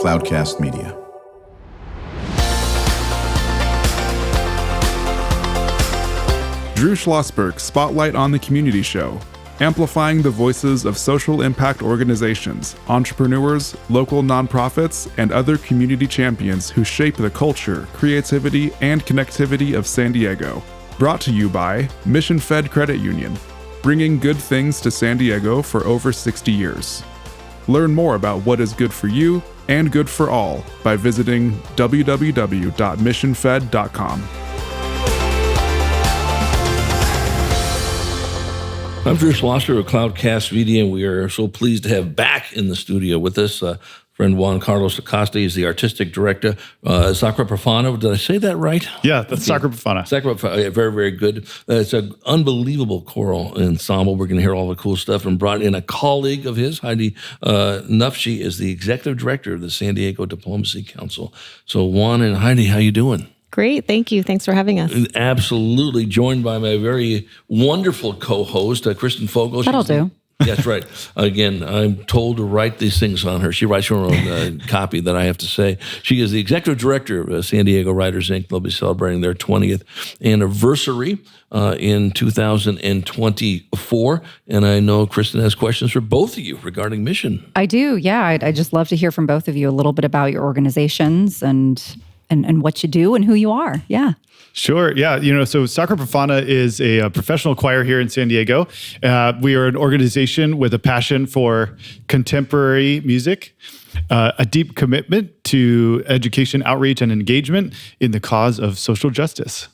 Cloudcast Media. Drew Schlosberg Spotlight on the Community Show, amplifying the voices of social impact organizations, entrepreneurs, local nonprofits, and other community champions who shape the culture, creativity, and connectivity of San Diego. Brought to you by Mission Fed Credit Union, bringing good things to San Diego for over 60 years. Learn more about what is good for you and good for all by visiting www.missionfed.com. I'm Drew Schlosberg of Cloudcast Media, and we are so pleased to have back in the studio with us friend Juan Carlos Acosta. He's the artistic director, SACRA PROFANA. Did I say that right? Yeah, that's SACRA PROFANA. SACRA PROFANA, very, very good. It's an unbelievable choral ensemble. We're going to hear all the cool stuff, and brought in a colleague of his, Heidi Knuff. She is the executive director of the San Diego Diplomacy Council. So Juan and Heidi, how you doing? Great. Thank you. Thanks for having us. Absolutely. Joined by my very wonderful co-host, Kristen Fogel. That'll do. That's right. Again, I'm told to write these things on her. She writes her own copy that I have to say. She is the executive director of San Diego Writers Inc. They'll be celebrating their 20th anniversary in 2024. And I know Kristen has questions for both of you regarding mission. I do. Yeah. I'd just love to hear from both of you a little bit about your organizations and what you do and who you are. Yeah. Sure. Yeah. So SACRA PROFANA is a professional choir here in San Diego. We are an organization with a passion for contemporary music, a deep commitment to education, outreach, and engagement in the cause of social justice.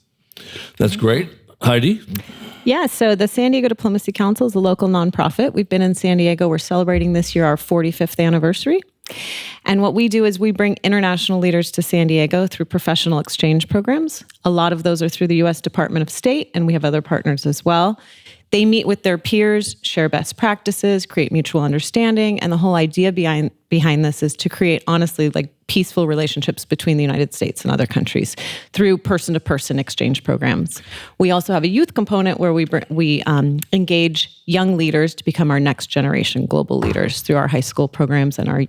That's great. Heidi? Yeah, so the San Diego Diplomacy Council is a local nonprofit. We've been in San Diego. We're celebrating this year our 45th anniversary. And what we do is we bring international leaders to San Diego through professional exchange programs. A lot of those are through the U.S. Department of State, and we have other partners as well. They meet with their peers, share best practices, create mutual understanding, and the whole idea behind this is to create, honestly, like peaceful relationships between the United States and other countries through person-to-person exchange programs. We also have a youth component where we engage young leaders to become our next generation global leaders through our high school programs and our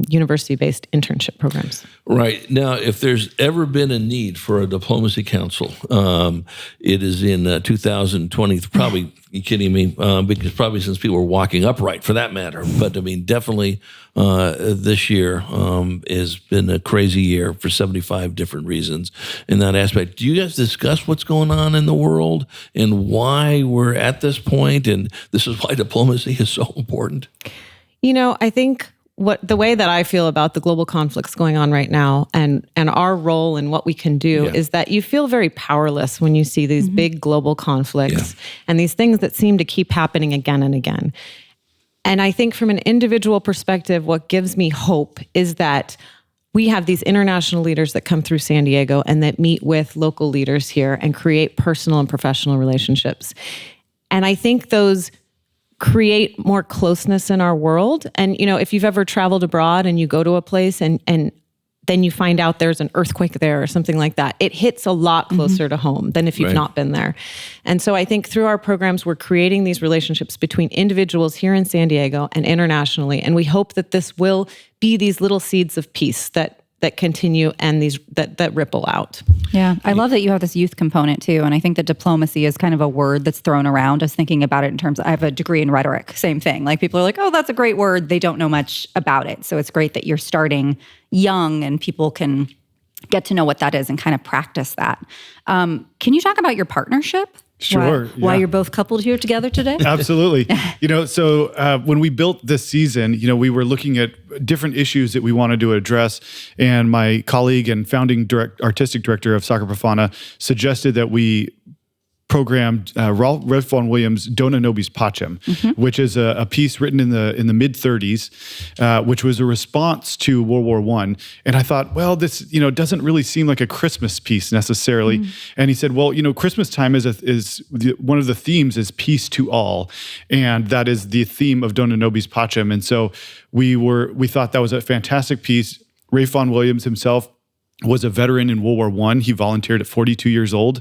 university-based internship programs. Right. Now, if there's ever been a need for a diplomacy council, it is in 2020, probably, you kidding me? Because probably since people were walking upright, for that matter. But I mean, definitely this year has been a crazy year for 75 different reasons in that aspect. Do you guys discuss what's going on in the world and why we're at this point? And this is why diplomacy is so important. I think the way that I feel about the global conflicts going on right now and our role and what we can do is that you feel very powerless when you see these big global conflicts and these things that seem to keep happening again and again. And I think from an individual perspective, what gives me hope is that we have these international leaders that come through San Diego and that meet with local leaders here and create personal and professional relationships. And I think those create more closeness in our world. And, if you've ever traveled abroad and you go to a place and then you find out there's an earthquake there or something like that, it hits a lot closer to home than if you've not been there. And so I think through our programs, we're creating these relationships between individuals here in San Diego and internationally. And we hope that this will be these little seeds of peace that continue and these that ripple out. Yeah, I love that you have this youth component too. And I think that diplomacy is kind of a word that's thrown around. I was thinking about it in terms of, I have a degree in rhetoric, same thing. Like people are like, oh, that's a great word. They don't know much about it. So it's great that you're starting young and people can get to know what that is and kind of practice that. Can you talk about your partnership? Sure. Why you're both coupled here together today? Absolutely. So when we built this season, we were looking at different issues that we wanted to address. And my colleague and founding artistic director of SACRA PROFANA suggested that we programmed Ralph Vaughan Williams' Dona Nobis Pacem, which is a piece written in the mid-30s, which was a response to World War I. And I thought, well, this doesn't really seem like a Christmas piece necessarily. And he said, well, Christmas time is one of the themes is peace to all, and that is the theme of Dona Nobis Pacem. And so we thought that was a fantastic piece. Ralph Vaughan Williams himself was a veteran in World War I. He volunteered at 42 years old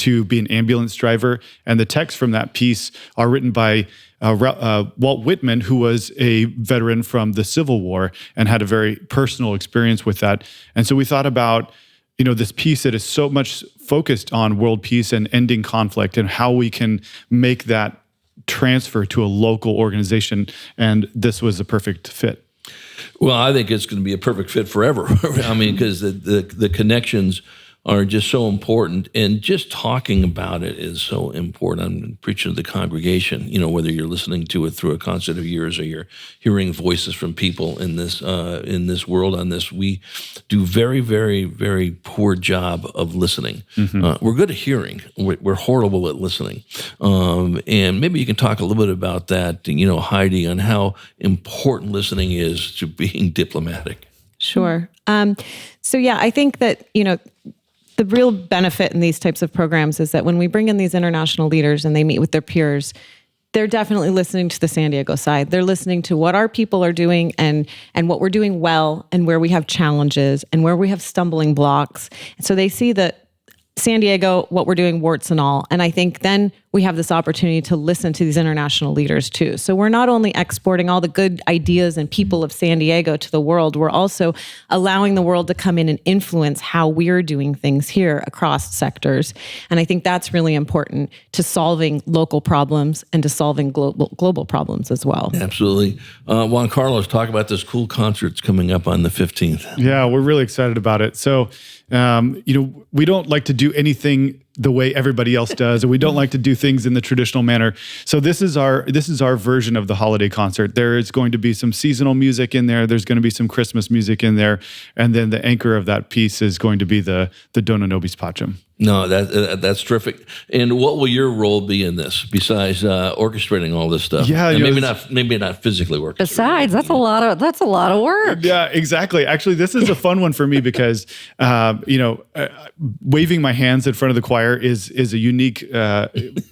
to be an ambulance driver. And the texts from that piece are written by Walt Whitman, who was a veteran from the Civil War and had a very personal experience with that. And so we thought about, this piece that is so much focused on world peace and ending conflict and how we can make that transfer to a local organization. And this was a perfect fit. Well, I think it's going to be a perfect fit forever. I mean, because the connections are just so important, and just talking about it is so important. I'm preaching to the congregation, whether you're listening to it through a concert of yours or you're hearing voices from people in this world on this. We do very, very, very poor job of listening. Mm-hmm. We're good at hearing. We're horrible at listening. And maybe you can talk a little bit about that, Heidi, on how important listening is to being diplomatic. Sure. So yeah, I think that, the real benefit in these types of programs is that when we bring in these international leaders and they meet with their peers, they're definitely listening to the San Diego side. They're listening to what our people are doing and what we're doing well and where we have challenges and where we have stumbling blocks. And so they see that San Diego, what we're doing, warts and all. And I think then we have this opportunity to listen to these international leaders too. So we're not only exporting all the good ideas and people of San Diego to the world, we're also allowing the world to come in and influence how we're doing things here across sectors. And I think that's really important to solving local problems and to solving global problems as well. Absolutely. Juan Carlos, talk about this cool concert's coming up on the 15th. Yeah, we're really excited about it. So, we don't like to do anything the way everybody else does, and we don't like to do things in the traditional manner. So this is our version of the holiday concert. There is going to be some seasonal music in there. There's going to be some Christmas music in there, and then the anchor of that piece is going to be the Dona Nobis Pacem. No, that's terrific. And what will your role be in this besides orchestrating all this stuff? Yeah, and maybe not physically orchestrating. Besides, that's a lot of work. Yeah, exactly. Actually, this is a fun one for me because waving my hands in front of the choir is a unique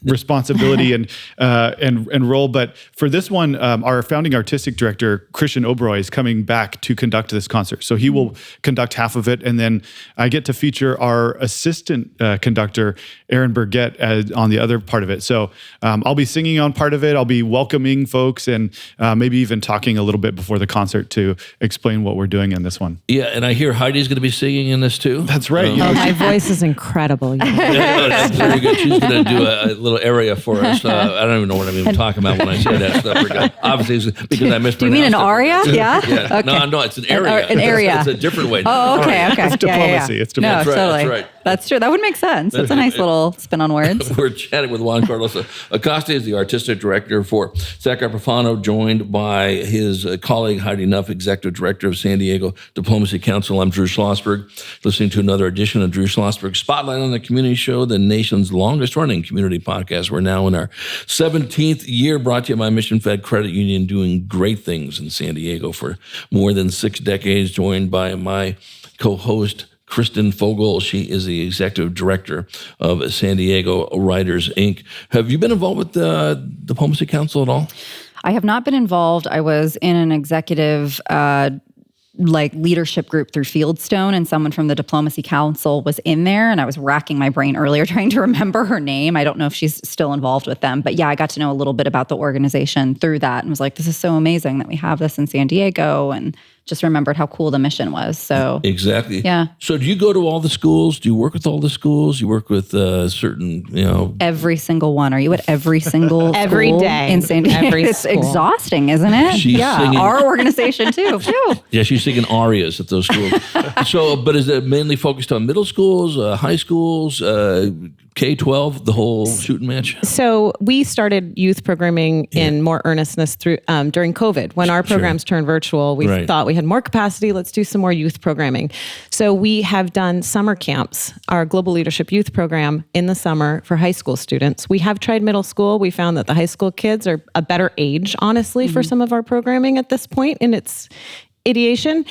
responsibility and role. But for this one, our founding artistic director Christian Oberoi is coming back to conduct this concert. So he will conduct half of it, and then I get to feature our assistant conductor, Aaron Burgett, on the other part of it. So I'll be singing on part of it. I'll be welcoming folks and maybe even talking a little bit before the concert to explain what we're doing in this one. Yeah, and I hear Heidi's going to be singing in this too. That's right. My voice is incredible. That's very good. She's going to do a little area for us. I don't even know what I'm even talking about when I say that stuff. Obviously, it's because I mispronounced. Do you mean an aria? Yeah. Okay. No, it's an area. An area. It's a different way. Oh, okay. It's diplomacy. Yeah. It's diplomacy. No, totally. That's right. That's true. That would make sense. That's a nice little spin on words. We're chatting with Juan Carlos Acosta. Is the artistic director for SACRA PROFANA, joined by his colleague Heidi Knuff, executive director of San Diego Diplomacy Council. I'm Drew Schlosberg, listening to another edition of Drew Schlosberg Spotlight on the Community Show, the nation's longest-running community podcast. We're now in our 17th year, brought to you by Mission Fed Credit Union, doing great things in San Diego for more than 6 decades, joined by my co-host, Kristen Fogel. She is the executive director of San Diego Writers, Inc. Have you been involved with the Diplomacy Council at all? I have not been involved. I was in an executive leadership group through Fieldstone, and someone from the Diplomacy Council was in there, and I was racking my brain earlier trying to remember her name. I don't know if she's still involved with them, but yeah, I got to know a little bit about the organization through that and was like, this is so amazing that we have this in San Diego, and just remembered how cool the mission was. So exactly. Yeah. So do you go to all the schools? Do you work with all the schools? You work with certain, Every single one. Are you at every single every school day in San Diego? Every It's school. Exhausting, isn't it? She's singing, our organization too. Phew. Yeah, she's singing arias at those schools. So, but is it mainly focused on middle schools, high schools, K-12, the whole shooting match? So we started youth programming in more earnestness through during COVID. When our programs turned virtual, we thought we had more capacity. Let's do some more youth programming. So we have done summer camps, our Global Leadership Youth Program, in the summer for high school students. We have tried middle school. We found that the high school kids are a better age, honestly, for some of our programming at this point in its ideation.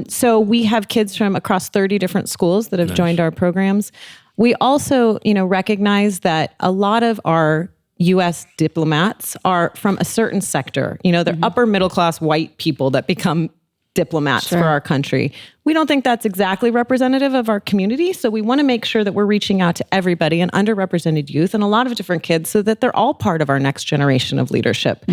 So we have kids from across 30 different schools that have joined our programs. We also, recognize that a lot of our U.S. diplomats are from a certain sector. They're upper middle class white people that become diplomats for our country. We don't think that's exactly representative of our community. So we want to make sure that we're reaching out to everybody and underrepresented youth and a lot of different kids so that they're all part of our next generation of leadership.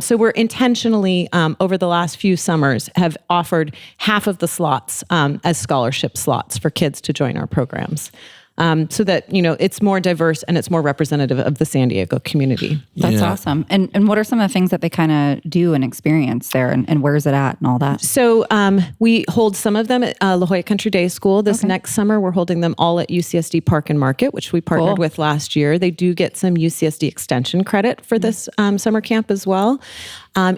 So we're intentionally, over the last few summers, have offered half of the slots as scholarship slots for kids to join our programs. So that, it's more diverse and it's more representative of the San Diego community. That's awesome. And what are some of the things that they kind of do and experience there, and where is it at and all that? So we hold some of them at La Jolla Country Day School. This next summer, we're holding them all at UCSD Park and Market, which we partnered with last year. They do get some UCSD extension credit for this summer camp as well.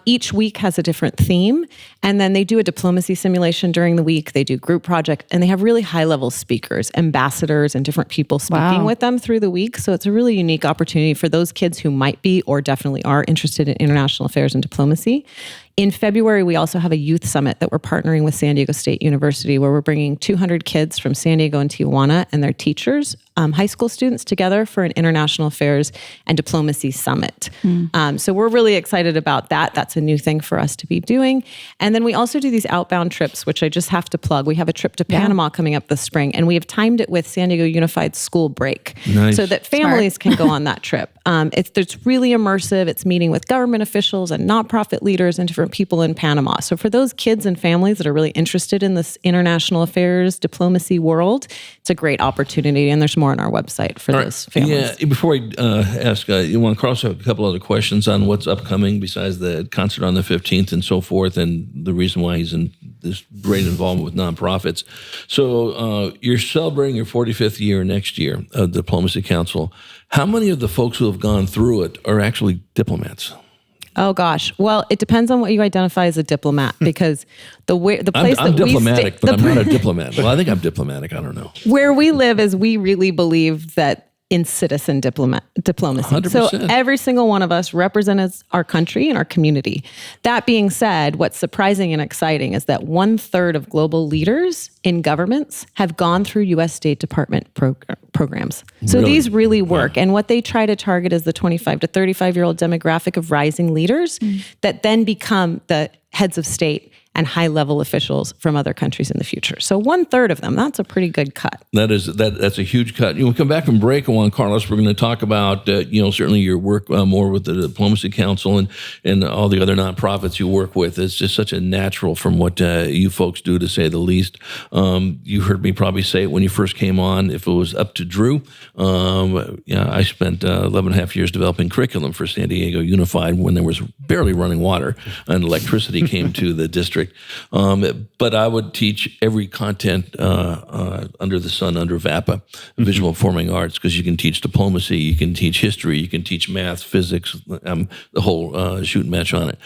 Each week has a different theme, and then they do a diplomacy simulation during the week. They do group project, and they have really high-level speakers, ambassadors, and different people speaking with them through the week. So it's a really unique opportunity for those kids who might be or definitely are interested in international affairs and diplomacy. In February, we also have a youth summit that we're partnering with San Diego State University, where we're bringing 200 kids from San Diego and Tijuana and their teachers, high school students, together for an international affairs and diplomacy summit. So we're really excited about that. That's a new thing for us to be doing. And then we also do these outbound trips, which I just have to plug. We have a trip to Panama coming up this spring, and we have timed it with San Diego Unified School Break so that families can go on that trip. It's really immersive. It's meeting with government officials and nonprofit leaders and different people in Panama. So for those kids and families that are really interested in this international affairs diplomacy world, it's a great opportunity, and there's more on our website for those families. Yeah, before I ask, Juan Carlos, I have a couple other questions on what's upcoming besides the concert on the 15th and so forth, and the reason why he's in this great involvement with nonprofits. So you're celebrating your 45th year next year of the Diplomacy Council. How many of the folks who have gone through it are actually diplomats? Oh gosh. Well, it depends on what you identify as a diplomat, because the place I'm that diplomatic, but I'm not a diplomat. Well, I think I'm diplomatic. I don't know. Where we live is we really believe that in citizen diplomacy. 100%. So every single one of us represents our country and our community. That being said, what's surprising and exciting is that 1/3 of global leaders in governments have gone through U.S. State Department programs. So these really work. And what they try to target is the 25 to 35-year-old demographic of rising leaders that then become the heads of state and high-level officials from other countries in the future. So 1/3 of them, that's a pretty good cut. That's a huge cut. When we come back from break, Juan Carlos, we're going to talk about, certainly your work more with the Diplomacy Council and all the other nonprofits you work with. It's just such a natural from what you folks do, to say the least. You heard me probably say it when you first came on. If it was up to Drew, I spent 11 and a half years developing curriculum for San Diego Unified when there was barely running water and electricity came to the district. But I would teach every content under the sun, under VAPA, visual performing arts, because you can teach diplomacy, you can teach history, you can teach math, physics, the whole shoot and match on it.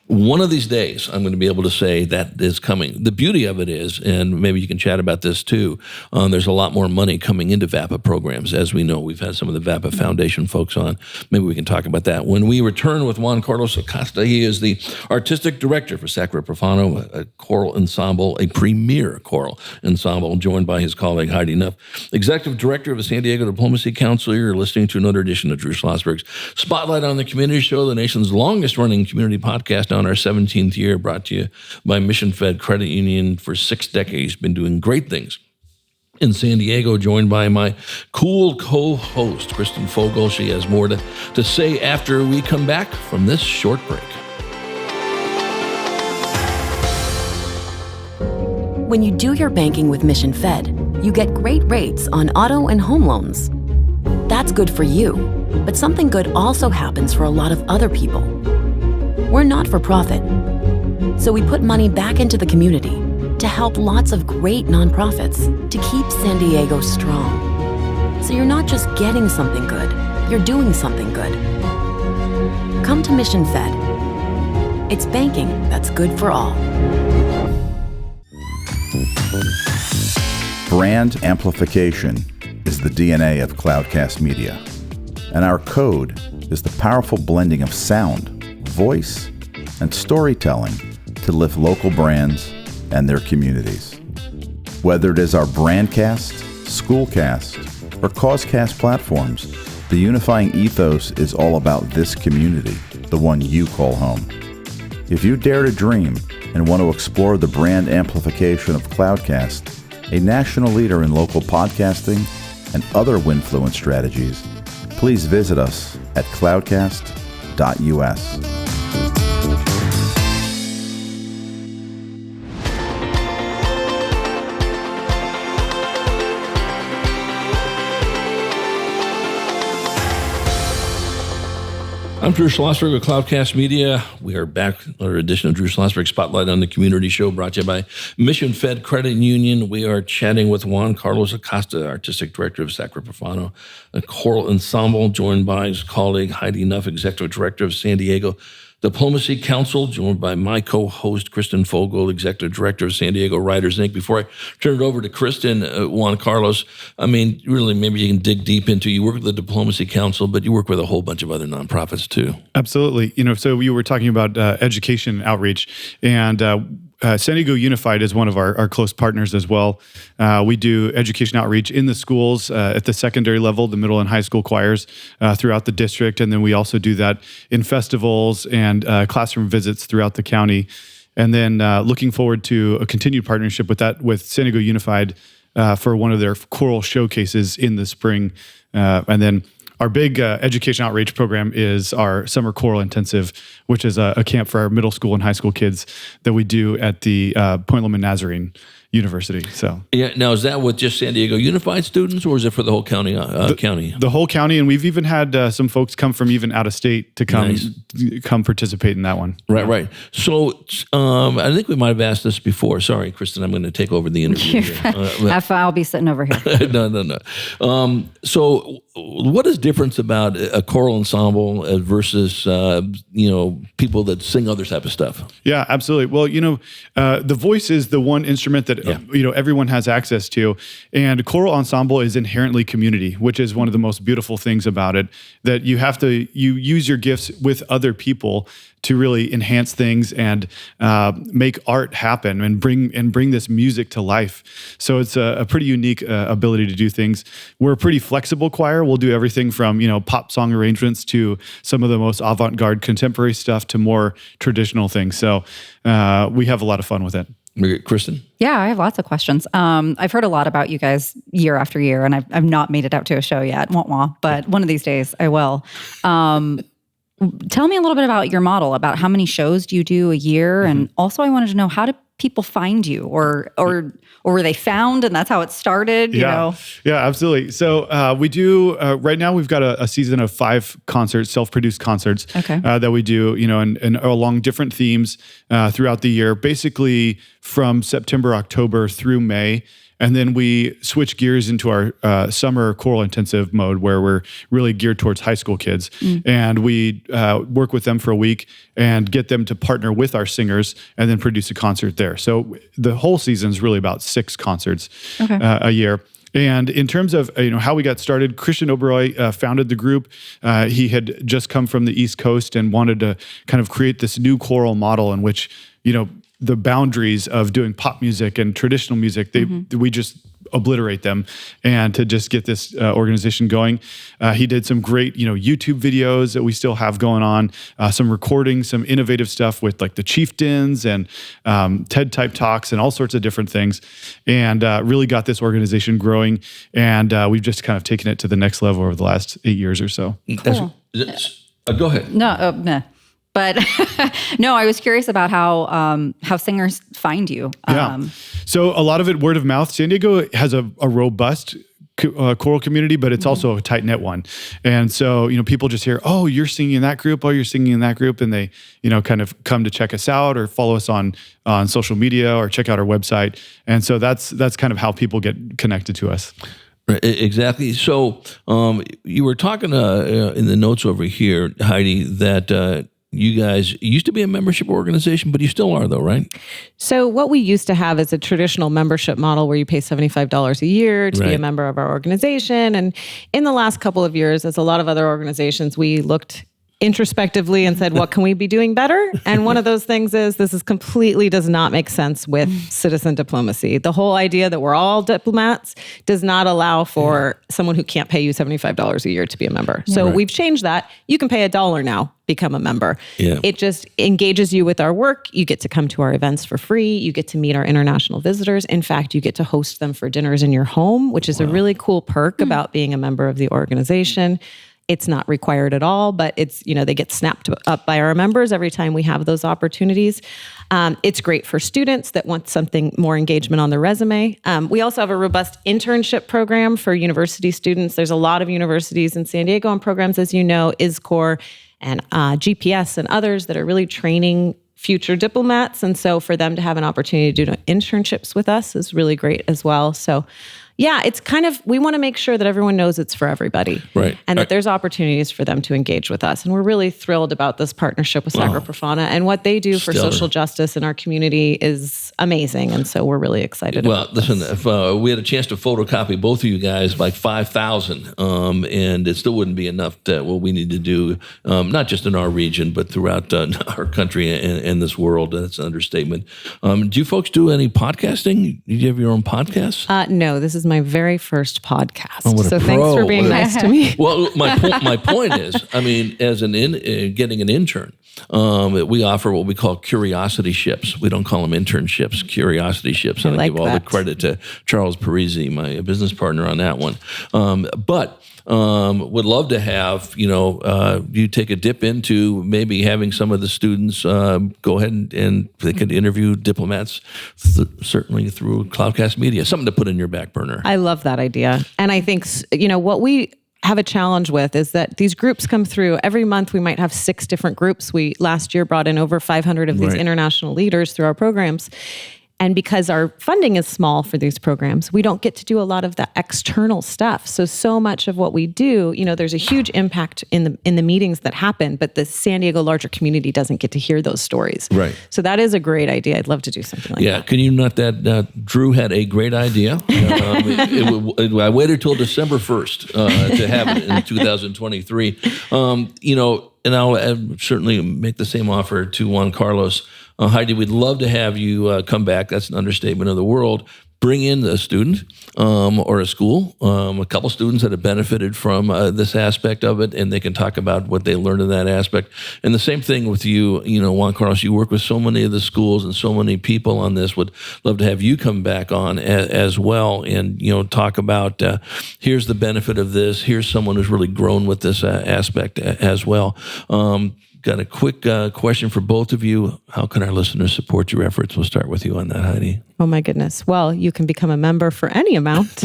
One of these days, I'm going to be able to say that is coming. The beauty of it is, and maybe you can chat about this too, there's a lot more money coming into VAPA programs. As we know, we've had some of the VAPA Foundation folks on. Maybe we can talk about that. When we return with Juan Carlos Acosta, he is the artistic director for SACRA PROFANA, a choral ensemble, a premier choral ensemble, joined by his colleague Heidi Knuff, executive director of the San Diego Diplomacy Council. You're listening to another edition of Drew Schlosberg's Spotlight on the Community Show, the nation's longest-running community podcast on our 17th year, brought to you by Mission Fed Credit Union for 6 decades. Been doing great things in San Diego, joined by my cool co-host, Kristen Fogel. She has more to say after we come back from this short break. When you do your banking with Mission Fed, you get great rates on auto and home loans. That's good for you, but something good also happens for a lot of other people. We're not for profit, so we put money back into the community to help lots of great nonprofits to keep San Diego strong. So you're not just getting something good, you're doing something good. Come to Mission Fed. It's banking that's good for all. Brand amplification is the DNA of Cloudcast Media, and our code is the powerful blending of sound, voice, and storytelling to lift local brands and their communities. Whether it is our Brandcast, Schoolcast, or Causecast platforms, the unifying ethos is all about this community, the one you call home. If you dare to dream, and want to explore the brand amplification of Cloudcast, a national leader in local podcasting and other Winfluence strategies, please visit us at cloudcast.us. I'm Drew Schlosberg with Cloudcast Media. We are back with another edition of Drew Schlosberg Spotlight on the Community Show, brought to you by Mission Fed Credit Union. We are chatting with Juan Carlos Acosta, Artistic Director of SACRA PROFANA, a choral ensemble, joined by his colleague Heidi Knuff, Executive Director of San Diego Diplomacy Council, joined by my co-host, Kristen Fogel, Executive Director of San Diego Writers Inc. Before I turn it over to Kristen, Juan Carlos, I mean, really, maybe you can dig deep into, you work with the Diplomacy Council, but you work with a whole bunch of other nonprofits too. Absolutely. So you were talking about education outreach, and San Diego Unified is one of our close partners as well. We do education outreach in the schools at the secondary level, the middle and high school choirs throughout the district. And then we also do that in festivals and classroom visits throughout the county. And then looking forward to a continued partnership with San Diego Unified for one of their choral showcases in the spring. And then our big education outreach program is our Summer Choral Intensive, which is a camp for our middle school and high school kids that we do at the Point Loma Nazarene University. So yeah, now is that with just San Diego Unified students, or is it for the whole county? The whole county, and we've even had some folks come from even out of state to come participate in that one. Right. So I think we might have asked this before. Sorry, Kristen, I'm going to take over the interview. I'll be sitting over here. No. So what is difference about a choral ensemble versus people that sing other type of stuff? Yeah, absolutely. Well, the voice is the one instrument that everyone has access to, and choral ensemble is inherently community, which is one of the most beautiful things about it. That you use your gifts with other people to really enhance things and make art happen and bring this music to life. So it's a pretty unique ability to do things. We're a pretty flexible choir. We'll do everything from pop song arrangements to some of the most avant-garde contemporary stuff to more traditional things. So we have a lot of fun with it. Kristen? Yeah, I have lots of questions. I've heard a lot about you guys year after year, and I've not made it out to a show yet, but one of these days I will. Tell me a little bit about your model, about how many shows do you do a year? Mm-hmm. And also I wanted to know, how do people find you, or were they found and that's how it started? Yeah, absolutely. So we do, right now we've got a season of 5 concerts, self-produced concerts that we do, and along different themes throughout the year, basically from September, October through May. And then we switch gears into our summer choral intensive mode, where we're really geared towards high school kids. And we work with them for a week and get them to partner with our singers and then produce a concert there. So the whole season is really about 6 concerts a year. And in terms of how we got started, Christian Oberoi founded the group. He had just come from the East Coast and wanted to kind of create this new choral model in which, the boundaries of doing pop music and traditional music, we just obliterate them, and to just get this organization going. He did some great, YouTube videos that we still have going on, some recordings, some innovative stuff with like the Chieftains and TED type talks and all sorts of different things, and really got this organization growing. And we've just kind of taken it to the next level over the last 8 years or so. Cool. Go ahead. No. But no, I was curious about how singers find you. So a lot of it word of mouth. San Diego has a robust choral community, but it's also a tight knit one. And so, people just hear, oh, you're singing in that group. Oh, you're singing in that group. And they, kind of come to check us out or follow us on social media or check out our website. And so that's kind of how people get connected to us. Exactly. So you were talking in the notes over here, Heidi, that you guys used to be a membership organization, but you still are though, right? So what we used to have is a traditional membership model where you pay $75 a year to be a member of our organization. And in the last couple of years, as a lot of other organizations, we looked introspectively and said, what can we be doing better? And one of those things is does not make sense with citizen diplomacy. The whole idea that we're all diplomats does not allow for someone who can't pay you $75 a year to be a member. So we've changed that. You can pay $1 now, become a member. Yeah. It just engages you with our work. You get to come to our events for free. You get to meet our international visitors. In fact, you get to host them for dinners in your home, which is a really cool perk about being a member of the organization. It's not required at all, but it's, they get snapped up by our members every time we have those opportunities. It's great for students that want something more engagement on their resume. We also have a robust internship program for university students. There's a lot of universities in San Diego and programs, as you know, ISCOR and GPS and others that are really training future diplomats. And so for them to have an opportunity to do internships with us is really great as well. So yeah, it's we want to make sure that everyone knows it's for everybody. Right. And that there's opportunities for them to engage with us. And we're really thrilled about this partnership with SACRA PROFANA. And what they do for social justice in our community is amazing. And so we're really excited about this. Well, listen, if we had a chance to photocopy both of you guys, like 5,000, and it still wouldn't be enough to what we need to do, not just in our region, but throughout our country and this world. That's an understatement. Do you folks do any podcasting? Do you have your own podcast? No, this is my very first podcast. So thanks for being nice to me. Well, my point is, as getting an intern, we offer what we call curiosity ships. We don't call them internships, curiosity ships. And I give all the credit to Charles Parisi, my business partner on that one. But would love to have, you take a dip into maybe having some of the students go ahead and they could interview diplomats, certainly through Cloudcast Media, something to put in your back burner. I love that idea. And I think, what we have a challenge with is that these groups come through. Every month we might have 6 different groups. We last year brought in over 500 of these international leaders through our programs. And because our funding is small for these programs, we don't get to do a lot of the external stuff. So much of what we do, there's a huge impact in the meetings that happen, but the San Diego larger community doesn't get to hear those stories. Right. So that is a great idea. I'd love to do something like that. Yeah, can you note that Drew had a great idea? I waited till December 1st to have it in 2023. And I'll certainly make the same offer to Juan Carlos. Heidi, we'd love to have you come back. That's an understatement of the world. Bring in a student or a school, a couple students that have benefited from this aspect of it, and they can talk about what they learned in that aspect. And the same thing with you, Juan Carlos, you work with so many of the schools and so many people on this. Would love to have you come back on as well and, talk about here's the benefit of this. Here's someone who's really grown with this aspect as well. Got a quick question for both of you. How can our listeners support your efforts? We'll start with you on that, Heidi. Oh my goodness. Well, you can become a member for any amount.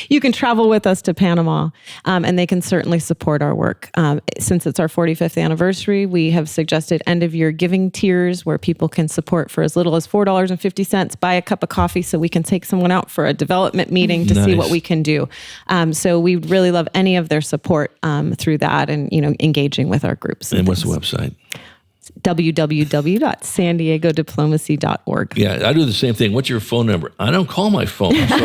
You can travel with us to Panama, and they can certainly support our work. Since it's our 45th anniversary, we have suggested end-of-year giving tiers where people can support for as little as $4.50, buy a cup of coffee so we can take someone out for a development meeting to see what we can do. So we really love any of their support through that and, engaging with our groups. And what's the website? www.sandiegodiplomacy.org. Yeah, I do the same thing. What's your phone number? I don't call my phone. So,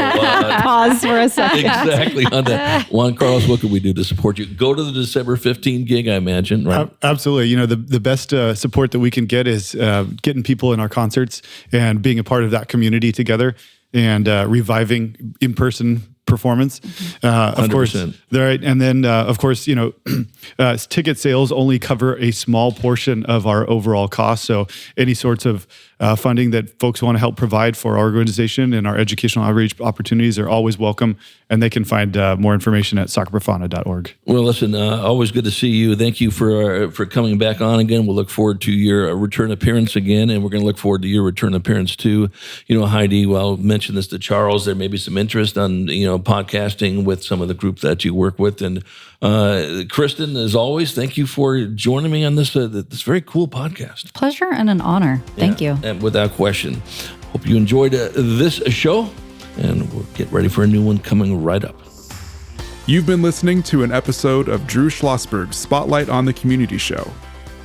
pause for a second. Exactly on that. Juan Carlos, what can we do to support you? Go to the December 15 gig, I imagine, right? Absolutely. The best support that we can get is getting people in our concerts and being a part of that community together and reviving in-person performance. Of course, right. And then, of course, ticket sales only cover a small portion of our overall cost. So any sorts of funding that folks want to help provide for our organization and our educational outreach opportunities are always welcome. And they can find more information at sacraprofana.org. Well, listen, always good to see you. Thank you for coming back on again. We'll look forward to your return appearance again, and we're going to look forward to your return appearance too. Heidi, well, I'll mention this to Charles. There may be some interest on, podcasting with some of the group that you work with. And Kristen, as always, thank you for joining me on this very cool podcast. Pleasure and an honor. Thank you. And without question. Hope you enjoyed this show, and we'll get ready for a new one coming right up. You've been listening to an episode of Drew Schlosberg's Spotlight on the Community Show,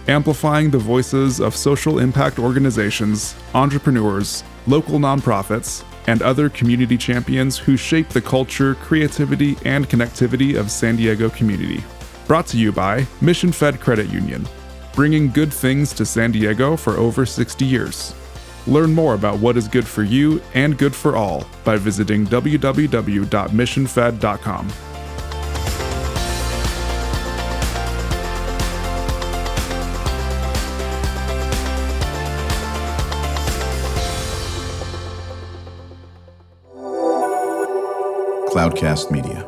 amplifying the voices of social impact organizations, entrepreneurs, local nonprofits, and other community champions who shape the culture, creativity, and connectivity of San Diego community. Brought to you by Mission Fed Credit Union, bringing good things to San Diego for over 60 years. Learn more about what is good for you and good for all by visiting www.missionfed.com. Cloudcast Media.